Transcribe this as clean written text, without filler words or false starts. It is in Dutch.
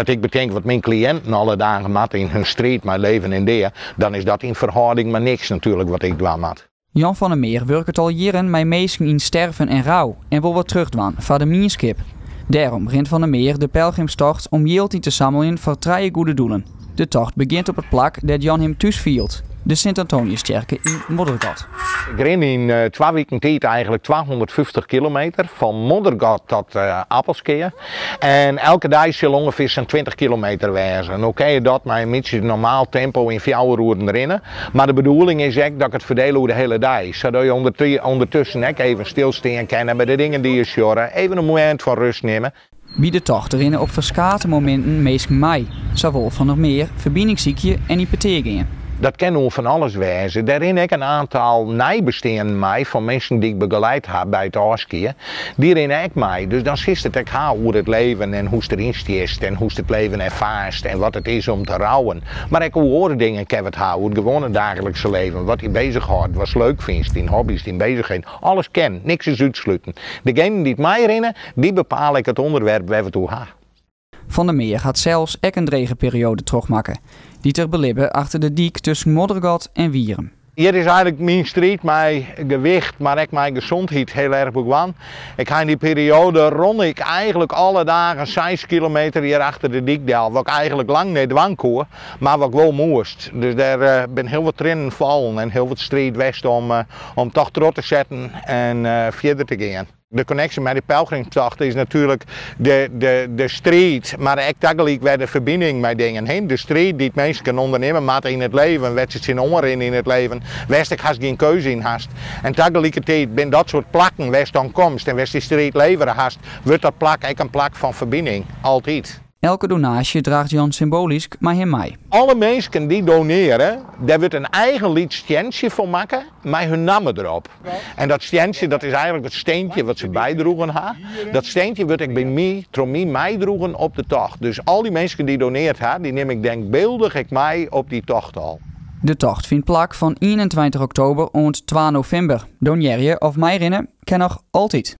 Als ik bedenk wat mijn cliënten alle dagen matten in hun strijd, mijn leven in der, dan is dat in verhouding maar niks natuurlijk wat ik doe mat. Jan van der Meer werkt al jaren met mensen in sterven en rouw en wil wat terugdwan van de Mienskip. Daarom begint Van der Meer de pelgrimstocht om geld te zamelen voor 3 goede doelen. De tocht begint op het plak dat Jan hem thuis vielt, de Sint-Antoniuskerke in Moddergat. Ik ren in 2 weken tijd eigenlijk 250 kilometer, van Moddergat tot Appelskeer. En elke dag zal ongeveer zo'n 20 kilometer wezen. Nou kan je dat met een beetje normaal tempo in 4 uur rennen. Maar de bedoeling is echt dat ik het verdeel over de hele dag. Zodat je ondertussen ook even stilstaan kan bij de dingen die je sjorren. Even een moment van rust nemen. Bij de tocht rennen op verschillende momenten meestal mij. Zowel Van der Meer, verbindingsziekje en hypertegingen. Dat kan nu van alles wezen. Daarin heb ik een aantal nijbesteden mij van mensen die ik begeleid heb bij het afskiën. Die rennen ik mij. Dus dan is het ook hoe het leven en hoe het erin stiest en hoe het leven ervaart en wat het is om te rouwen. Maar ik hoe andere dingen kan het houden, het gewone dagelijkse leven, wat je bezighoudt, wat je leuk vindt, die hobby's, die bezigheden. Alles ken, niks is uitsluiten. Degenen die het mij rennen, die bepaal ik het onderwerp waar we toe gaan. Van der Meer gaat zelfs ook een regenperiode terugmaken. Die ter belibben achter de diek tussen Moddergat en Wierum. Hier is eigenlijk mijn strijd, mijn gewicht, maar ook mijn gezondheid heel erg begaan. Ik ga in die periode rond ik eigenlijk alle dagen 6 kilometer hier achter de diekdel. Wat ik eigenlijk lang niet dwang kon, maar wat ik wel moest. Dus daar ben heel wat trainen vallen en heel wat strijd west om toch terug te zetten en verder te gaan. De connectie met de pelgrimstocht is natuurlijk de strijd, maar ook tegelijk weer de verbinding met dingen heen. De strijd die het mensen kunnen ondernemen, maar in het leven, werd het zijn ongerin in het leven, wist ik haast geen keuze in hast. En tegelijkertijd ben dat soort plakken, wist dan komst en wist die strijd leveren hast, wordt dat plak ook een plak van verbinding, altijd. Elke donatie draagt Jan symbolisch maar hem mee. Alle mensen die doneren, daar wordt een eigen lied steentje voor maken met hun namen erop. En dat steentje, dat is eigenlijk het steentje wat ze bijdroegen hebben. Dat steentje wordt ik bij mij, Tromie, meidroegen op de tocht. Dus al die mensen die doneert hebben, die neem ik denkbeeldig ik mee op die tocht al. De tocht vindt plaats van 21 oktober en 2 november. Doneer je of mij rennen kan nog altijd.